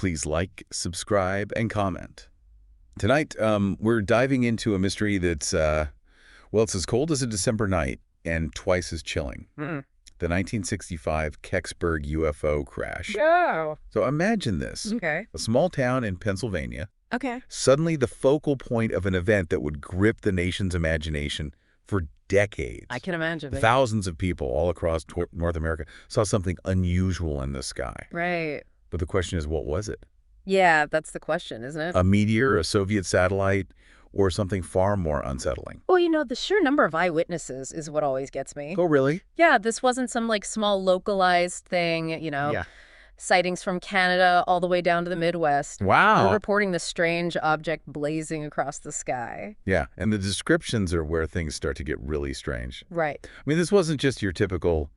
Please like, subscribe, and comment. Tonight, we're diving into a mystery that's, well, it's as cold as a December night and twice as chilling. The 1965 Kecksburg UFO crash. Oh. So imagine this. Okay. A small town in Pennsylvania. Okay. Suddenly the focal point of an event that would grip the nation's imagination for decades. I can imagine. Thousands of people all across North America saw something unusual in the sky. Right. But the question is, what was it? Yeah, that's the question, isn't it? A meteor, a Soviet satellite, or something far more unsettling? Well, the sheer number of eyewitnesses is what always gets me. Oh, really? Yeah, this wasn't some small localized thing, Yeah. Sightings from Canada all the way down to the Midwest. Wow. We're reporting the strange object blazing across the sky. Yeah, and the descriptions are where things start to get really strange. Right. I mean, this wasn't just your typical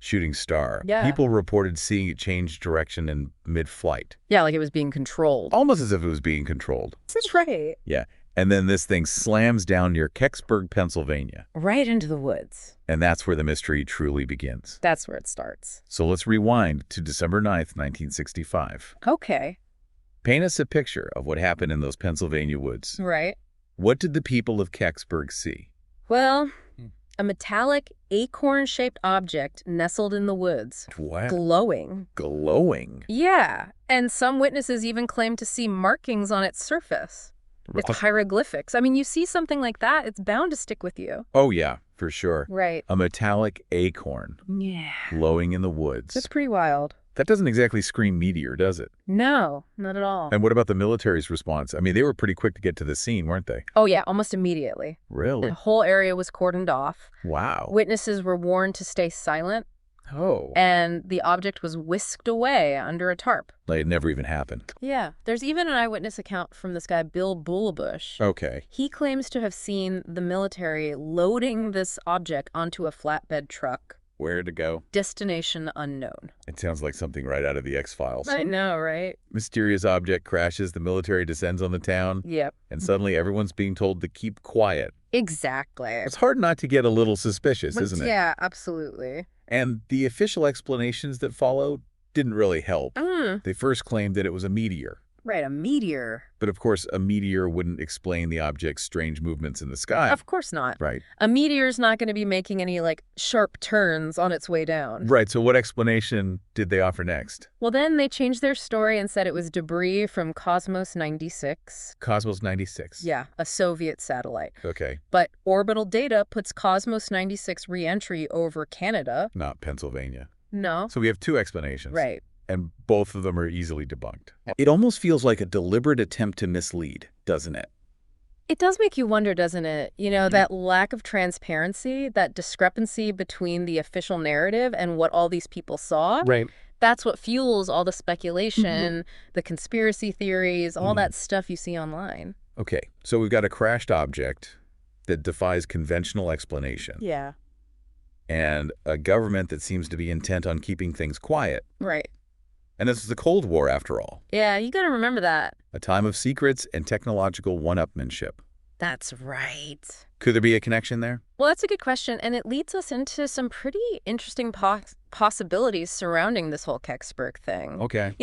shooting star. Yeah. People reported seeing it change direction in mid-flight. Yeah, like it was being controlled. Almost as if it was being controlled. That's right. Yeah. And then this thing slams down near Kecksburg, Pennsylvania. Right into the woods. And that's where the mystery truly begins. That's where it starts. So let's rewind to December 9th, 1965. Okay. Paint us a picture of what happened in those Pennsylvania woods. Right. What did the people of Kecksburg see? Well, a metallic acorn-shaped object nestled in the woods. What? Glowing. Glowing? Yeah, and some witnesses even claim to see markings on its surface. It's hieroglyphics. I mean, you see something like that, it's bound to stick with you. Oh, yeah, for sure. Right. A metallic acorn Yeah. glowing in the woods. That's pretty wild. That doesn't exactly scream meteor, does it? No, not at all. And what about the military's response? I mean, they were pretty quick to get to the scene, weren't they? Oh, yeah, almost immediately. Really? The whole area was cordoned off. Wow. Witnesses were warned to stay silent, Oh. and the object was whisked away under a tarp. Like it never even happened. Yeah, there's even an eyewitness account from this guy, Bill Bullbush. Okay. He claims to have seen the military loading this object onto a flatbed truck. Where to go? Destination unknown. It sounds like something right out of the X-Files. I know, right? Mysterious object crashes, the military descends on the town, Yep. and suddenly everyone's being told to keep quiet. Exactly. It's hard not to get a little suspicious, isn't it? Yeah, absolutely. And the official explanations that follow didn't really help. They first claimed that it was a meteor. Right, a meteor. But of course, a meteor wouldn't explain the object's strange movements in the sky. Of course not. Right. A meteor's not going to be making any, sharp turns on its way down. Right, so what explanation did they offer next? Well, then they changed their story and said it was debris from Cosmos 96. Cosmos 96. Yeah, a Soviet satellite. Okay, But orbital data puts Cosmos 96 re-entry over Canada. not Pennsylvania. No. So we have two explanations. Right. And both of them are easily debunked. It almost feels like a deliberate attempt to mislead, doesn't it? It does make you wonder, doesn't it? That lack of transparency, that discrepancy between the official narrative and what all these people saw. Right. That's what fuels all the speculation, the conspiracy theories, all that stuff you see online. Okay, so we've got a crashed object that defies conventional explanation. Yeah. And a government that seems to be intent on keeping things quiet. Right. And this is the Cold War, after all. Yeah, you got to remember that. A time of secrets and technological one-upmanship. That's right. Could there be a connection there? Well, that's a good question, and it leads us into some pretty interesting possibilities surrounding this whole Kecksburg thing. Okay.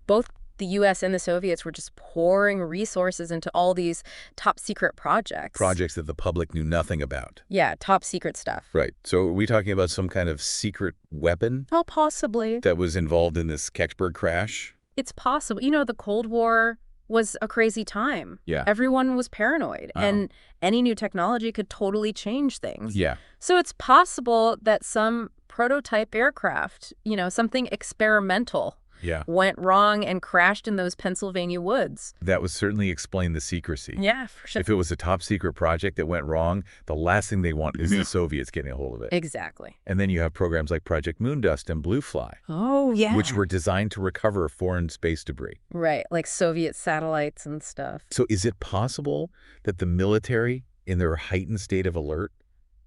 Both the U.S. and the Soviets were just pouring resources into all these top-secret projects. Projects that the public knew nothing about. Yeah, top-secret stuff. Right. So are we talking about some kind of secret weapon Oh, possibly. that was involved in this Kecksburg crash? It's possible. The Cold War was a crazy time. Yeah. Everyone was paranoid, Oh. and any new technology could totally change things. Yeah. So it's possible that some prototype aircraft, something experimental, Yeah. went wrong and crashed in those Pennsylvania woods. That would certainly explain the secrecy. Yeah, for sure. If it was a top secret project that went wrong, the last thing they want is the Soviets getting a hold of it. Exactly. And then you have programs like Project Moondust and Blue Fly, Oh, yeah. which were designed to recover foreign space debris. Right, like Soviet satellites and stuff. So is it possible that the military, in their heightened state of alert,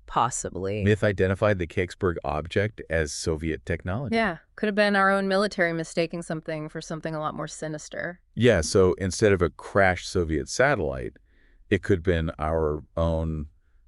Possibly. misidentified the Kecksburg object as Soviet technology? Yeah, could have been our own military mistaking something for something a lot more sinister. Yeah, so instead of a crashed Soviet satellite, it could have been our own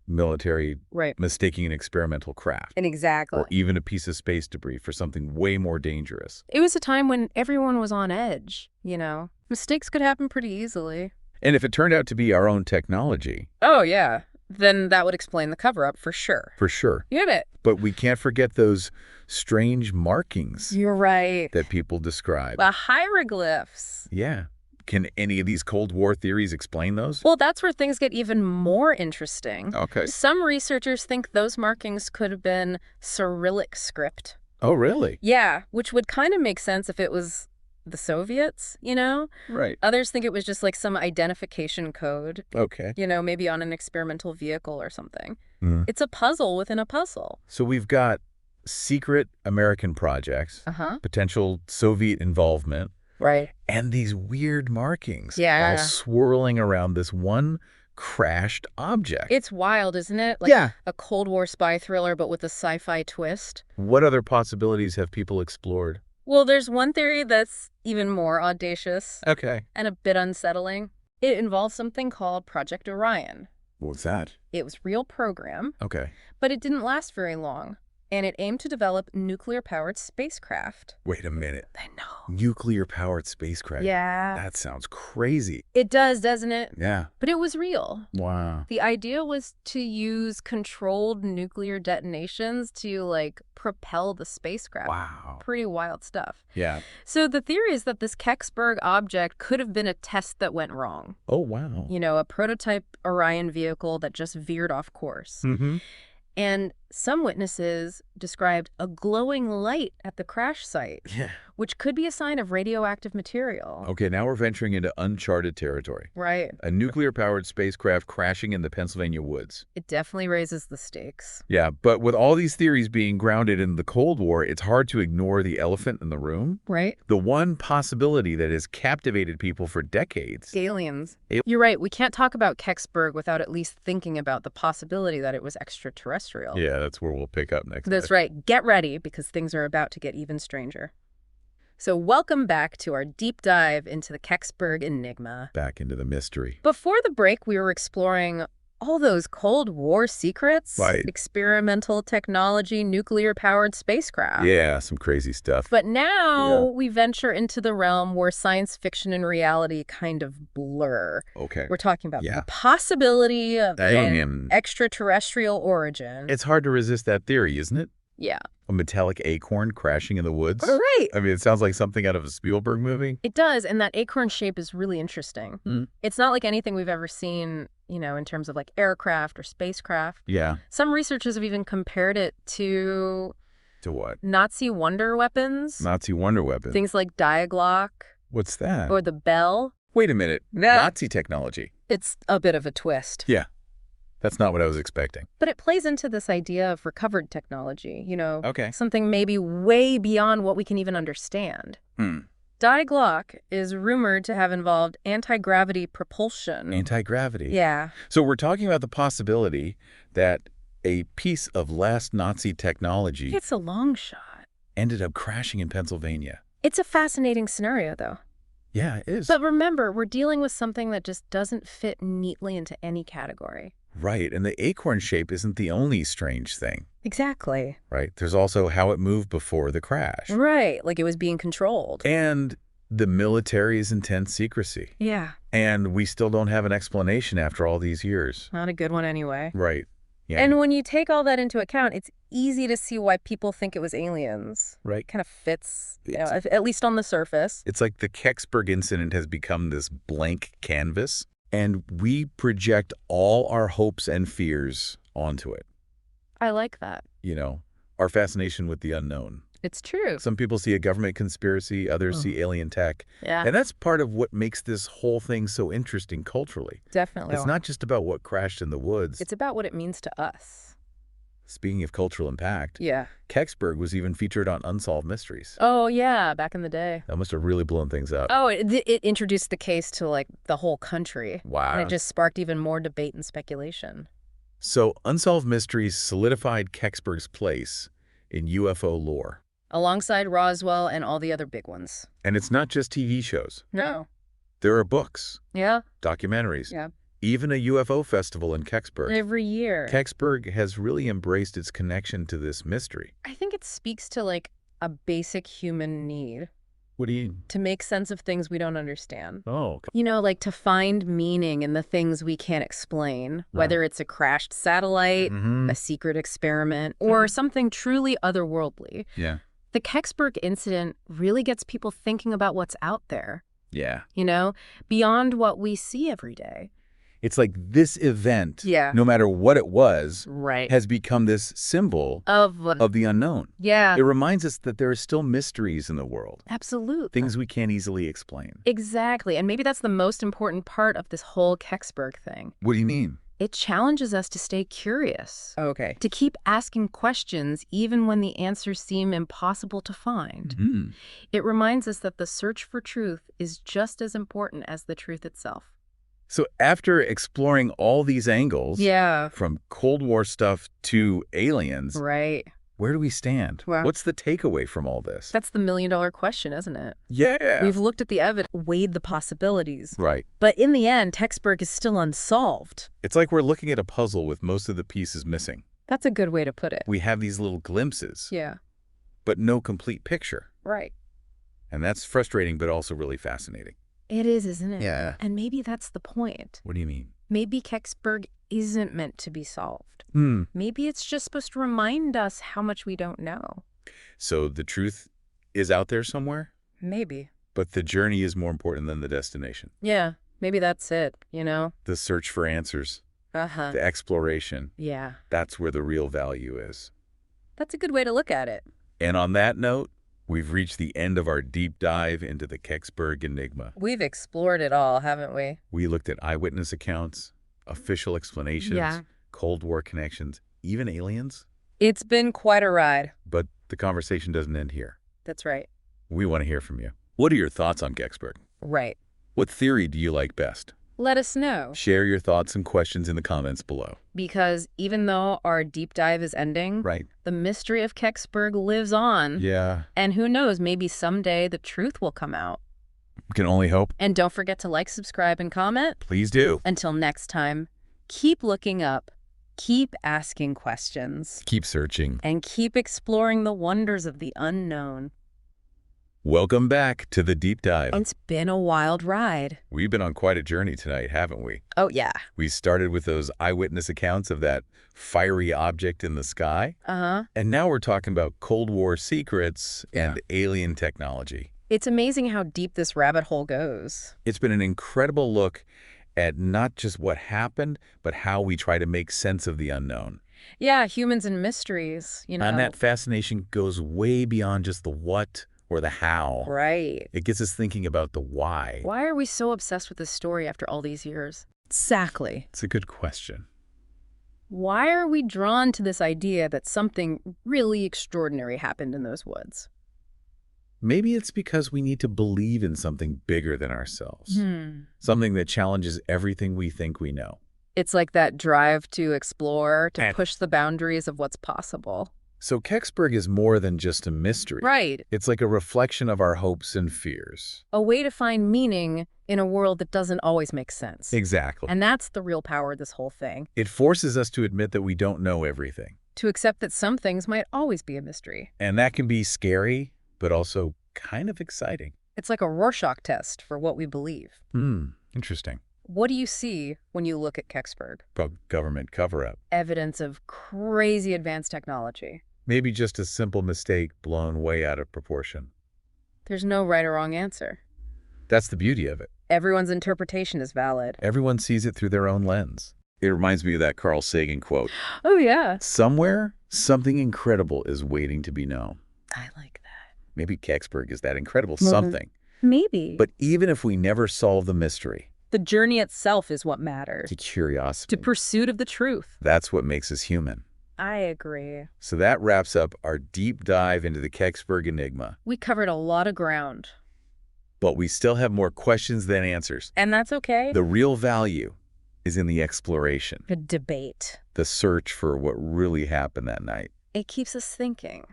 military Right. mistaking an experimental craft. And exactly. Or even a piece of space debris for something way more dangerous. It was a time when everyone was on edge, you know. Mistakes could happen pretty easily. And if it turned out to be our own technology... Oh, yeah. Then that would explain the cover-up for sure. For sure. You get it. But we can't forget those strange markings. You're right. That people describe. The hieroglyphs. Yeah. Can any of these Cold War theories explain those? Well, that's where things get even more interesting. Okay. Some researchers think those markings could have been Cyrillic script. Oh, really? Yeah, which would kind of make sense if it was the Soviets, you know? Right. Others think it was just like some identification code. Okay. You know, maybe on an experimental vehicle or something. Mm. It's a puzzle within a puzzle. So we've got secret American projects, potential Soviet involvement, right, and these weird markings all swirling around this one crashed object. It's wild, isn't it? Like a Cold War spy thriller, but with a sci-fi twist. What other possibilities have people explored? Well, there's one theory that's even more audacious. Okay. And a bit unsettling. It involves something called Project Orion. What's that? It was a real program. Okay. But it didn't last very long. And it aimed to develop nuclear-powered spacecraft. Wait a minute. I know. Nuclear-powered spacecraft? Yeah. That sounds crazy. It does, doesn't it? Yeah. But it was real. Wow. The idea was to use controlled nuclear detonations to, like, propel the spacecraft. Wow. Pretty wild stuff. Yeah. So the theory is that this Kecksburg object could have been a test that went wrong. Oh, wow. You know, a prototype Orion vehicle that just veered off course. Mm-hmm. And some witnesses described a glowing light at the crash site, which could be a sign of radioactive material. Okay, now we're venturing into uncharted territory. Right. A nuclear-powered spacecraft crashing in the Pennsylvania woods. It definitely raises the stakes. Yeah, but with all these theories being grounded in the Cold War, it's hard to ignore the elephant in the room. Right. The one possibility that has captivated people for decades. Aliens. You're right. We can't talk about Kecksburg without at least thinking about the possibility that it was extraterrestrial. Yeah, that's where we'll pick up next. That's right. Get ready, because things are about to get even stranger. So welcome back to our deep dive into the Kecksburg Enigma. Back into the mystery. Before the break, we were exploring all those Cold War secrets. Right. Experimental technology, nuclear-powered spacecraft. Yeah, some crazy stuff. But now we venture into the realm where science fiction and reality kind of blur. Okay. We're talking about the possibility of an extraterrestrial origin. It's hard to resist that theory, isn't it? Yeah. A metallic acorn crashing in the woods? Right. I mean, it sounds like something out of a Spielberg movie. It does, and that acorn shape is really interesting. Mm. It's not like anything we've ever seen, you know, in terms of like aircraft or spacecraft. Yeah. Some researchers have even compared it to... To what? Nazi wonder weapons. Nazi wonder weapons. Things like Glocke. What's that? Or the bell. Wait a minute. Nazi technology. It's a bit of a twist. Yeah. That's not what I was expecting. But it plays into this idea of recovered technology, you know, okay. Something maybe way beyond what we can even understand. Glocke is rumored to have involved anti-gravity propulsion. Anti-gravity? Yeah. So we're talking about the possibility that a piece of last Nazi technology... It's a long shot. ...ended up crashing in Pennsylvania. It's a fascinating scenario, though. Yeah, it is. But remember, we're dealing with something that just doesn't fit neatly into any category. Right, and the acorn shape isn't the only strange thing. Exactly. Right, there's also how it moved before the crash. Right, like it was being controlled. And the military's intense secrecy. Yeah. And we still don't have an explanation after all these years. Not a good one anyway. Right. Yeah. And when you take all that into account, it's easy to see why people think it was aliens. Right. Kind of fits, you know, at least on the surface. It's like the Kecksburg incident has become this blank canvas, and we project all our hopes and fears onto it. I like that. You know, our fascination with the unknown. It's true. Some people see a government conspiracy, others see alien tech. Yeah. And that's part of what makes this whole thing so interesting culturally. Definitely. It's not just about what crashed in the woods. It's about what it means to us. Speaking of cultural impact, yeah, Kecksburg was even featured on Unsolved Mysteries. Oh, yeah, back in the day. That must have really blown things up. Oh, it introduced the case to, like, the whole country. Wow. And it just sparked even more debate and speculation. So Unsolved Mysteries solidified Kecksburg's place in UFO lore. Alongside Roswell and all the other big ones. And it's not just TV shows. No. There are books. Yeah. Documentaries. Yeah. Even a UFO festival in Kecksburg. Every year. Kecksburg has really embraced its connection to this mystery. I think it speaks to, like, a basic human need. What do you... To make sense of things we don't understand. Oh, okay. You know, like to find meaning in the things we can't explain, whether it's a crashed satellite, a secret experiment, or something truly otherworldly. Yeah. The Kecksburg incident really gets people thinking about what's out there. Yeah. You know, beyond what we see every day. It's like this event, Yeah. no matter what it was, Right. has become this symbol Of the unknown. Yeah. It reminds us that there are still mysteries in the world. Absolutely. Things we can't easily explain. Exactly. And maybe that's the most important part of this whole Kecksburg thing. What do you mean? It challenges us to stay curious. Okay. To keep asking questions even when the answers seem impossible to find. It reminds us that the search for truth is just as important as the truth itself. So after exploring all these angles, from Cold War stuff to aliens, Right. where do we stand? Well, what's the takeaway from all this? That's the million-dollar question, isn't it? Yeah. We've looked at the evidence, weighed the possibilities. Right. But in the end, Kecksburg is still unsolved. It's like we're looking at a puzzle with most of the pieces missing. That's a good way to put it. We have these little glimpses, Yeah. but no complete picture. Right. And that's frustrating, but also really fascinating. It is, isn't it? Yeah. And maybe that's the point. What do you mean? Maybe Kecksburg isn't meant to be solved. Maybe it's just supposed to remind us how much we don't know. So the truth is out there somewhere? Maybe. But the journey is more important than the destination. Yeah, maybe that's it, you know? The search for answers, Uh-huh. the exploration, Yeah. that's where the real value is. That's a good way to look at it. And on that note, we've reached the end of our deep dive into the Kecksburg Enigma. We've explored it all, haven't we? We looked at eyewitness accounts, official explanations, Cold War connections, even aliens. It's been quite a ride. But the conversation doesn't end here. That's right. We want to hear from you. What are your thoughts on Kecksburg? Right. What theory do you like best? Let us know. Share your thoughts and questions in the comments below. Because even though our deep dive is ending, Right. the mystery of Kecksburg lives on. Yeah. And who knows, maybe someday the truth will come out. We can only hope. And don't forget to like, subscribe, and comment. Please do. Until next time, keep looking up, keep asking questions, Keep searching. and keep exploring the wonders of the unknown. Welcome back to the deep dive. It's been a wild ride. We've been on quite a journey tonight, haven't we? Oh, yeah. We started with those eyewitness accounts of that fiery object in the sky. Uh-huh. And now we're talking about Cold War secrets and alien technology. It's amazing how deep this rabbit hole goes. It's been an incredible look at not just what happened, but how we try to make sense of the unknown. Yeah, humans and mysteries, you know. And that fascination goes way beyond just the what or the how. Right. It gets us thinking about the why. Why are we so obsessed with this story after all these years? Exactly. It's a good question. Why are we drawn to this idea that something really extraordinary happened in those woods? Maybe it's because we need to believe in something bigger than ourselves. Something that challenges everything we think we know. It's like that drive to explore, to push the boundaries of what's possible. So Kecksburg is more than just a mystery. Right. It's like a reflection of our hopes and fears. A way to find meaning in a world that doesn't always make sense. Exactly. And that's the real power of this whole thing. It forces us to admit that we don't know everything. To accept that some things might always be a mystery. And that can be scary, but also kind of exciting. It's like a Rorschach test for what we believe. Interesting. What do you see when you look at Kecksburg? Government cover-up. Evidence of crazy advanced technology. Maybe just a simple mistake blown way out of proportion. There's no right or wrong answer. That's the beauty of it. Everyone's interpretation is valid. Everyone sees it through their own lens. It reminds me of that Carl Sagan quote. Oh, yeah. Somewhere, something incredible is waiting to be known. I like that. Maybe Kecksburg is that incredible something. Maybe. But even if we never solve the mystery, the journey itself is what matters. the curiosity, To pursuit of the truth. that's what makes us human. I agree. So that wraps up our deep dive into the Kecksburg Enigma. We covered a lot of ground. But we still have more questions than answers. And that's okay. The real value is in the exploration, The debate. the search for what really happened that night. It keeps us thinking.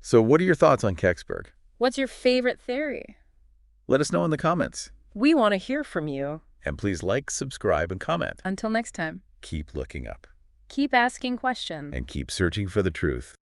So what are your thoughts on Kecksburg? What's your favorite theory? Let us know in the comments. We want to hear from you. And please like, subscribe, and comment. Until next time, Keep looking up. keep asking questions. And keep searching for the truth.